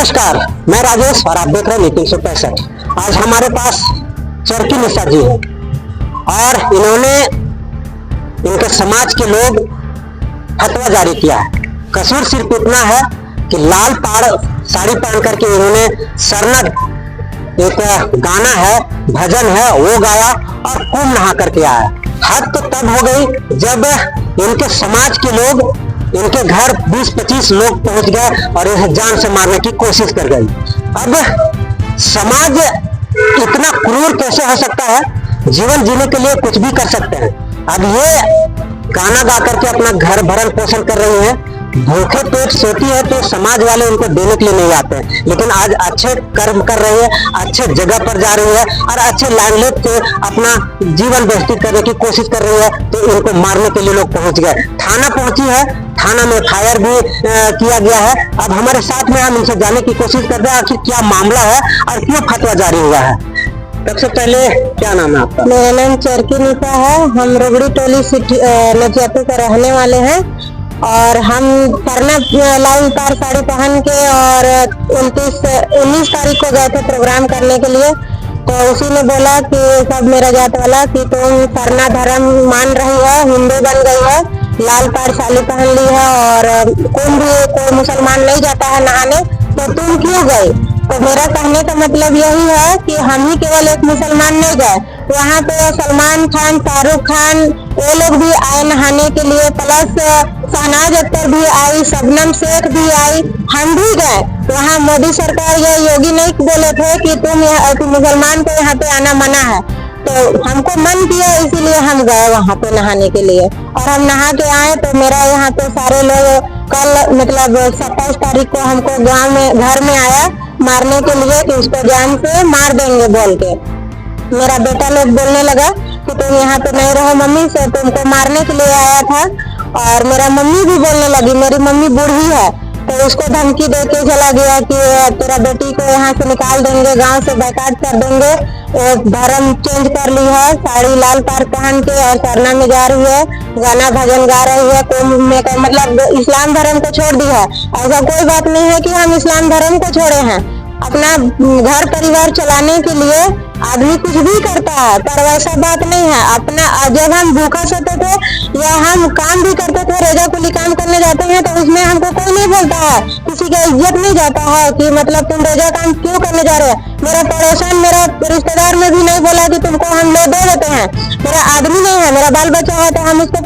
नमस्कार, मैं राजेश और आप देख रहे हैं नीति 165। आज हमारे पास चरकी निशा जी है और इन्होंने इनके समाज के लोग फतवा जारी किया है। कसूर सिर्फ इतना है कि लाल साड़ी पहन करके इन्होंने सरना एक गाना है, भजन है, वो गाया और कुंभ नहा करके आया। हद तो तब हो गई जब इनके समाज के लोग इनके घर 20-25 लोग पहुंच गए और इन्हें जान से मारने की कोशिश कर गई। अब समाज इतना क्रूर कैसे हो सकता है? जीवन जीने के लिए कुछ भी कर सकते हैं। अब ये गाना गा करके अपना घर भरण पोषण कर रही है, भूखे पेट सोती है तो समाज वाले उनको देने के लिए नहीं आते हैं। लेकिन आज अच्छे कर्म कर रही है, अच्छे जगह पर जा रही है और अच्छे लाइवलीहुड से अपना जीवन व्यतीत करने की कोशिश कर रही है, तो इनको मारने के लिए लोग पहुंच गए। थाना पहुंची है, थाना में फायर भी किया गया है। अब हमारे साथ में हम इनसे जाने की कोशिश कर रहे हैं आखिर क्या मामला है और क्यों फतवा जारी हुआ है। सबसे पहले क्या नाम है आपका? मेरा नाम चरकी निशा है। हम रोबड़ी टोली नचियापुर के रहने वाले हैं और हम सरना लाल तार साड़ी पहन के और 19 तारीख को गए थे प्रोग्राम करने के लिए। तो उसी ने बोला कि सब मेरा जात वाला कि तुम सरना धर्म मान रही है, हिंदू बन गई है, लाल तार साड़ी पहन ली है और कोई मुसलमान नहीं जाता है नहाने, तो तुम क्यों गई? तो मेरा कहने का मतलब यही है कि हम ही केवल एक मुसलमान नहीं गए, वहाँ पे सलमान खान, शाहरुख खान वो लोग भी आए नहाने के लिए, प्लस शहनाज अख्तर भी आई, शबनम शेख भी आई, हम भी गए। वहाँ मोदी सरकार या योगी नहीं बोले थे कि तुम मुसलमान को यहाँ पे आना मना है, तो हमको मन किया इसीलिए हम गए वहाँ पे नहाने के लिए और हम नहा के आए। तो मेरा यहाँ पे सारे लोग कल मतलब 27 तारीख को हमको गांव में घर में आया मारने के लिए कि उसको जान से मार देंगे बोल के। मेरा बेटा लोग बोलने लगा कि तुम यहाँ पे नहीं रहो मम्मी से, तुमको मारने के लिए आया था। और मेरा मम्मी भी बोलने लगी, मेरी मम्मी बूढ़ी है, तो उसको धमकी दे के चला गया कि तेरा बेटी को यहाँ से निकाल देंगे, गांव से बैकाट कर देंगे। धर्म चेंज कर ली है, साड़ी लाल तार पहन के और सरना में जा रही है, गाना भजन गा रही है, कुंभ में मतलब इस्लाम धर्म को छोड़ दी है। ऐसा कोई बात नहीं है कि हम इस्लाम धर्म को छोड़े हैं, अपना घर परिवार चलाने के लिए आदमी कुछ भी करता है, पर वैसा बात नहीं है। अपना जब हम भूखा सोते थे या हम काम भी करते थे, रेजा कुली काम करने जाते हैं, तो उसमें हमको कोई नहीं बोलता है, किसी का इज्जत नहीं जाता है कि मतलब तुम रेजा काम क्यों करने जा रहे हो। मेरा पड़ोसन, मेरा रिश्तेदार में भी नहीं बोला कि तुमको हम लोग दे देते हैं। मेरा आदमी नहीं है, मेरा बाल बच्चा है, तो हम उसको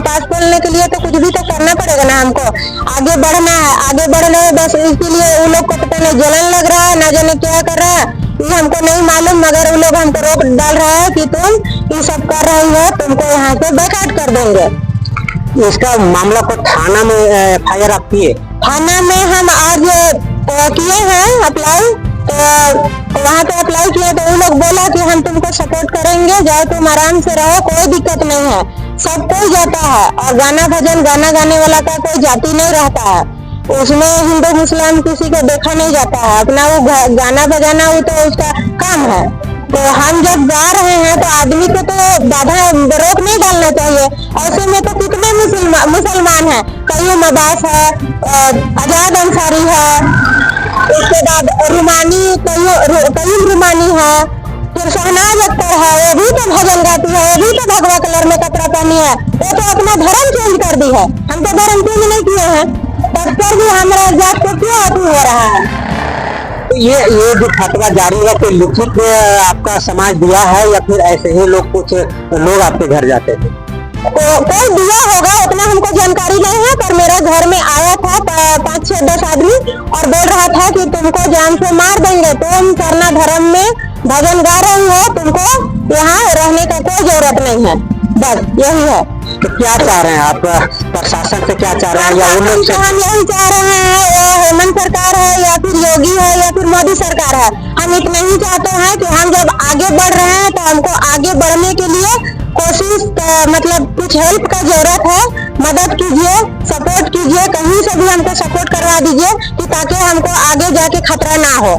पास बोलने के लिए तो कुछ भी तो करना पड़ेगा ना, हमको आगे बढ़ना है। आगे बढ़ना है बस, इसीलिए उन लोग को पता नहीं जलन लग रहा है, ना जाने क्या कर रहा है, ये हमको नहीं मालूम, मगर वो लोग हमको रोक डाल रहा है कि तुम ये सब कर रही हो, तुमको यहाँ से बैकाट कर देंगे। इसका मामला को थाना में FIR आप किए? थाना में हम आज किए हैं अप्लाई, तो वहाँ पे अप्लाई किया तो वो लोग बोला कि हम तुमको सपोर्ट करेंगे, जाओ तुम आराम से रहो, कोई दिक्कत नहीं है। सब कोई जाता है और गाना भजन गाना गाने वाला का कोई जाति नहीं रहता है, उसमें हिंदू मुस्लिम किसी को देखा नहीं जाता है, अपना वो गाना बजाना वो तो उसका काम है। तो हम जब जा रहे हैं तो आदमी को तो बाधा रोक नहीं डालना चाहिए। ऐसे में तो कितने मुसलमान हैं, कई मबास है, आजाद अंसारी है, उसके बाद रुमानी, कई रुमानी है, फिर शहनाज अख्तर है, वो भी तो भजन गाती है, वो भी तो भगवा कलर में कपड़ा पहनी है, वो तो अपना धर्म चेंज कर दी है। हम तो धर्म चेंज नहीं किए हैं, तब पर भी हमारा जात को क्यों अति हो रहा है? ये जो फतवा जारी है तो लिखित में आपका समाज दिया है या फिर ऐसे ही लोग कुछ लोग आपके घर जाते थे? कोई दिया होगा, उतना हमको जानकारी नहीं है, पर मेरे घर में आया था 5-6-10 आदमी और बोल रहा था कि तुमको जान से मार देंगे, तुम सरना धर्म में भजन गा रही हो, तुमको यहाँ रहने का कोई जरूरत नहीं है, बस यही है। तो क्या चाह रहे हैं आप प्रशासन से, क्या चाह रहे हैं? या उन लोग से हम यही चाह रहे हैं, हेमंत सरकार है या फिर योगी है या फिर मोदी सरकार है, हम इतना ही चाहते हैं कि हम जब आगे बढ़ रहे हैं तो हमको आगे बढ़ने के लिए कोशिश मतलब कुछ हेल्प का जरूरत है, मदद कीजिए, सपोर्ट कीजिए, कहीं से भी हमको सपोर्ट करवा दीजिए कि ताकि हमको आगे जाके खतरा ना हो।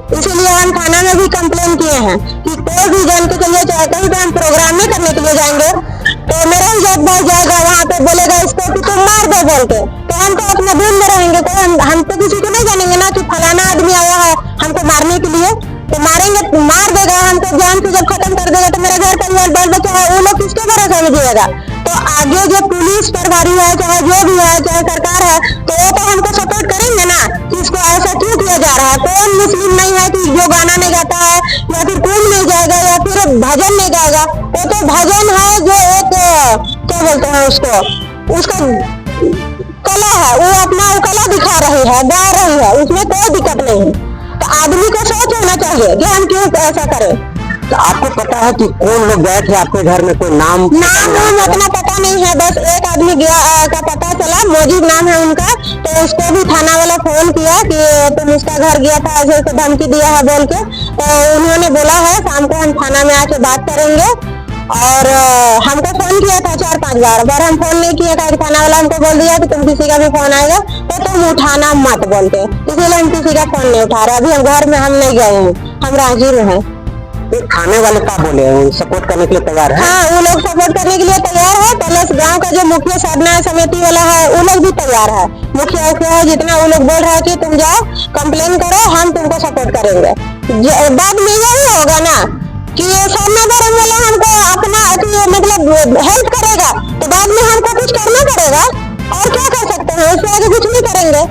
इसीलिए हम थाना में भी कंप्लेन किए हैं कि कोई भी जान के चलिए, चाहे कहीं पे हम प्रोग्राम में करने के लिए जाएंगे तो मेरा ही जात भाई जाएगा वहाँ पे, बोलेगा इसको कि तुम मार दो बोल के, तो हम तो अपने दिल में रहेंगे, कोई हम तो किसी को नहीं जानेंगे ना कि फलाना करेंगे, मार देगा हमको, जान से जब खत्म कर देगा तो मेरा घर परिवार बाल बच्चा है वो लोग किसके भरोसे में जिएगा। तो आगे जो पुलिस प्रभारी है, चाहे जो भी है, चाहे सरकार है, तो वो तो हमको सपोर्ट करेंगे ना कि इसको ऐसा क्यों किया जा रहा है। कौन मुस्लिम नहीं है कि जो गाना नहीं गाता है या फिर कुंभ नहीं जाएगा या फिर भजन नहीं गाएगा। वो तो भजन है जो एक क्या बोलते हैं उसका कला है, वो अपना कला दिखा रही है, गा रही है, उसमें कोई दिक्कत नहीं है। तो आदमी को सोच होना चाहिए कि हम क्यों ऐसा करें। तो आपको पता है कि कौन लोग गए थे आपके घर में, कोई नाम उतना पता नहीं है, बस एक आदमी गया का पता चला, मोजिब नाम है उनका। तो उसको भी थाना वाला फोन किया कि तुम इसका घर गया था, ऐसे ऐसे धमकी दिया है बोल के। तो उन्होंने बोला है शाम को हम थाना में आके बात करेंगे। और हमको फोन किया था 4-5 बार, पर हम फोन नहीं किया था। थाना वाला हमको बोल दिया कि तुम किसी का भी फोन आएगा तो तुम उठाना मत बोल के, इसीलिए हम किसी का फोन नहीं उठा रहे। अभी हम घर में हम नहीं गए हैं, हम राजी हैं। खाने वाले क्या बोले, सपोर्ट करने के लिए तैयार है? हाँ, वो लोग सपोर्ट करने के लिए तैयार है। प्लस गांव का जो मुखिया साधना समिति वाला है वो लोग भी तैयार है। मुखिया है जितना वो लोग बोल रहा है कि तुम जाओ कंप्लेन करो, हम तुमको सपोर्ट करेंगे। बाद में यही होगा ना कि सामने धर्म वाला हमको अपना मतलब हेल्प करेगा तो बाद में हमको कुछ करना पड़ेगा। और क्या कर सकते हैं, उससे आगे कुछ नहीं करेंगे।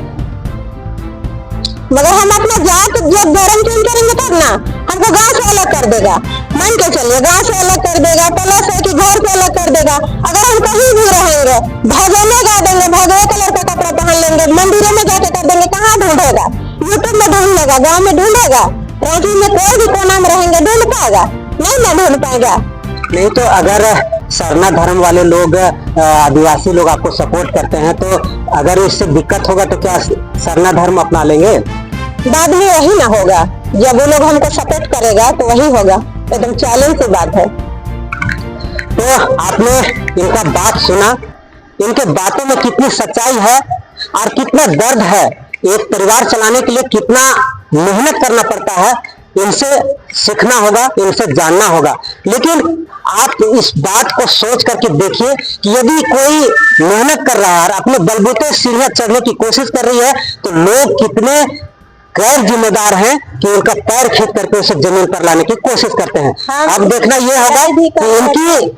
मगर हम अपना जात जब धर्म चेंज करेंगे तब ना हमको गांव से अलग कर देगा। मान के चलिए गांव से अलग कर देगा, प्लस है कि घर से अलग कर देगा। अगर हम कहीं भी रहेंगे, भजने गा देंगे, भगवे कलर का कपड़ा पहन लेंगे, मंदिरों में जाके कर देंगे, कहाँ ढूंढेगा? यूट्यूब में ढूंढ लेगा, गाँव में ढूंढेगा, रांची में कोई भी कोना में रहेंगे ढूंढ पाएगा? नहीं ना ढूंढ पाएगा। नहीं तो अगर सरना धर्म वाले लोग, आदिवासी लोग आपको सपोर्ट करते हैं, तो अगर इससे दिक्कत होगा तो क्या सरना धर्म अपना लेंगे? बाद में वही ना होगा, जब वो लोग हमको सपोर्ट करेगा तो वही होगा। एकदम चैलेंज की बात है। तो आपने इनका बात सुना, इनके बातों में कितनी सच्चाई है और कितना दर्द है, एक परिवार चलाने के लिए कितना मेहनत करना पड़ता है, इनसे सीखना होगा, इनसे जानना होगा। लेकिन आप इस बात को सोच करके देखिए कि यदि कोई मेहनत कर रहा है और अपने बलबूते सीढ़ियां चढ़ने की कोशिश कर रही है तो लोग कितने गैर जिम्मेदार हैं कि उनका पैर खींच करके उसे जमीन पर लाने की कोशिश करते हैं। हाँ, अब देखना यह होगा कि इनकी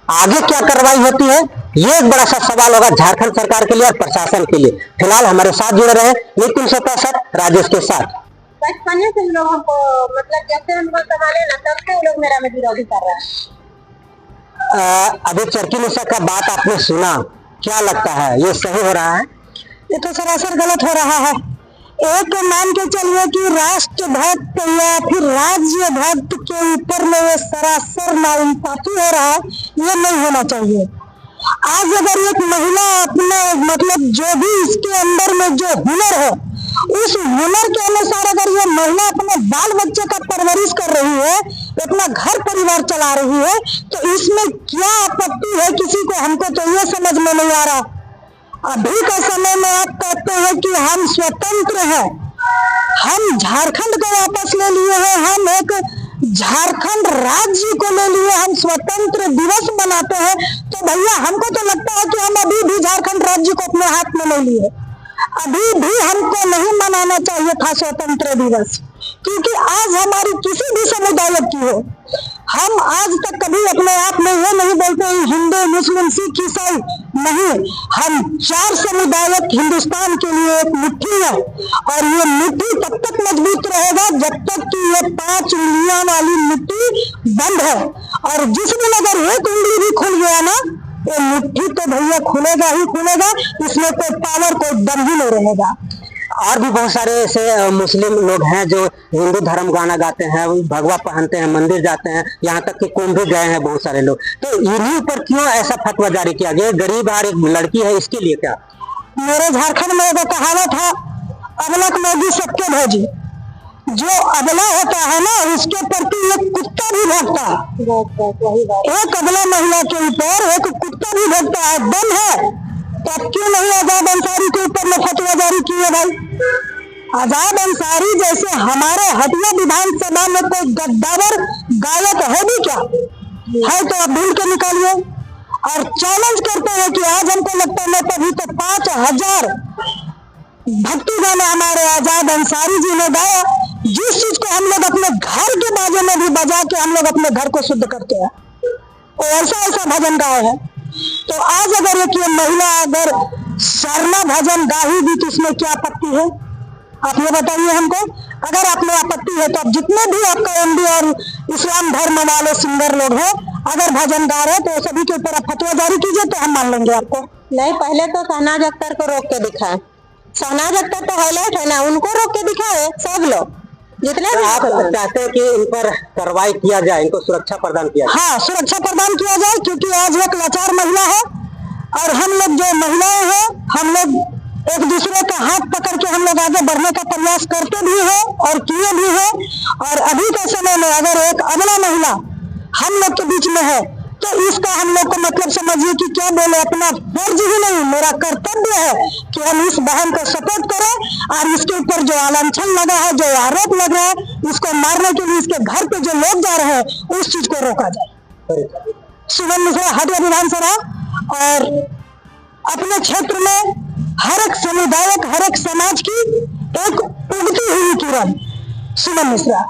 आगे क्या कार्रवाई होती है, ये एक बड़ा सा सवाल होगा झारखंड सरकार के लिए और प्रशासन के लिए। फिलहाल हमारे साथ जुड़े रहे नितिन से राजेश के साथ। बचपन से लोग हमको मतलब जब से हमको संभाले ना तब से लोग मेरा में विरोधी कर रहा है। अभी चरकी निशा का बात आपने सुना, क्या लगता है ये सही हो रहा है? ये तो सरासर गलत हो रहा है। एक मान के चलिए कि राष्ट्र भक्त या फिर राज्य भक्त के ऊपर में ये सरासर नाइंसाफी हो रहा है, ये नहीं होना चाहिए। आज अगर एक महिला अपना मतलब जो भी इसके अंदर में जो हुनर है, उस हुनर के अनुसार अगर ये महिला अपने बाल बच्चे का परवरिश कर रही है, अपना घर परिवार चला रही है, तो इसमें क्या आपत्ति है किसी को? हमको तो ये समझ में नहीं आ रहा। अभी का समय में आप कहते हैं कि हम स्वतंत्र हैं, हम झारखंड को वापस ले लिए हैं, हम एक झारखंड राज्य को ले लिए, हम स्वतंत्र दिवस मनाते हैं। तो भैया हमको तो लगता है कि हम अभी भी झारखंड राज्य को अपने हाथ में नहीं लिए। अभी भी हमको नहीं मनाना चाहिए था स्वतंत्र दिवस, क्योंकि आज हमारी किसी भी समुदाय की हो, हम आज तक कभी अपने आप में ये नहीं बोलते हिंदू मुस्लिम सिख ईसाई नहीं, हम 4 समुदाय हिंदुस्तान के लिए एक मुट्ठी है। और ये मुट्ठी तब तक मजबूत रहेगा जब तक कि ये 5 उंगलियां वाली मुट्ठी बंद है। और जिस दिन अगर एक उंगली भी खुल गया ना, ये मुट्ठी तो भैया खुलेगा ही खुलेगा, इसमें कोई पावर कोई दम ही नहीं रहेगा। और भी बहुत सारे ऐसे मुस्लिम लोग हैं जो हिंदू धर्म गाना गाते हैं, भगवा पहनते हैं, मंदिर जाते हैं, यहाँ तक कि कुंभ भी गए हैं बहुत सारे लोग। तो इन्हीं पर क्यों ऐसा फतवा जारी किया गया? गरीब और एक लड़की है, इसके लिए क्या? मेरे झारखंड में एक कहावत है, अबलक मोदी सबके भोजी। जो अबला होता है ना, उसके प्रति एक कुत्ता भी भौंकता है। एक अबला महिला के ऊपर एक कुत्ता भी भौंकता है। दम है तो अब क्यों नहीं आजाद अंसारी के ऊपर में फतवा जारी किए भाई? आजाद अंसारी जैसे हमारे हटिया विधानसभा में कोई गद्दावर गायक है भी क्या? है तो अब ढूंढ के निकालिए। और चैलेंज करते हैं कि आज हमको लगता है तभी तो 5000 भक्ति गाना हमारे आजाद अंसारी जी ने गाया। जिस चीज को हम लोग अपने घर के बाजे में भी बजा के हम लोग अपने घर को शुद्ध करते हैं, वो ऐसा ऐसा भजन गाए हैं। तो आज अगर एक ये महिला अगर शर्मा भजन गाही भी तो इसमें क्या आपत्ति है? आप ये बताइए हमको। अगर आप में आपत्ति है तो आप जितने भी आपका एमडी और इस्लाम धर्म वाले सिंगर लोग हैं, अगर भजन गा रहे हैं तो सभी के ऊपर आप फतवा जारी कीजिए तो हम मान लेंगे आपको। नहीं, पहले तो शहनाज अख्तर को रोक के दिखाए। शहनाज अख्तर तो हाईलाइट है ना, उनको रोक के दिखाए सब लोग जितने भी। आप चाहते हैं कि इन पर कार्रवाई किया जाए, इनको सुरक्षा प्रदान किया जाए? हाँ, सुरक्षा प्रदान किया जाए, क्योंकि आज एक लाचार महिला है और हम लोग जो महिलाएं हैं, हम लोग एक दूसरे का हाथ पकड़ के हम लोग आगे बढ़ने का प्रयास करते भी हैं और किए भी हैं। और अभी के समय में अगर एक अबला महिला हम लोग के बीच में है तो इसका हम लोग को मतलब समझिए कि क्या बोले, अपना फर्ज ही नहीं, मेरा कर्तव्य है कि हम इस बहन को सपोर्ट करें और इसके ऊपर जो आलंछन लगा है, जो आरोप लग रहा है, इसको मारने के लिए इसके घर पे जो लोग जा रहे हैं उस चीज को रोका जाए। सुमन मिश्रा, हटिया विधानसभा। और अपने क्षेत्र में हर एक समुदाय, हर एक समाज की एक उगती हुई किरण, सुमन मिश्रा।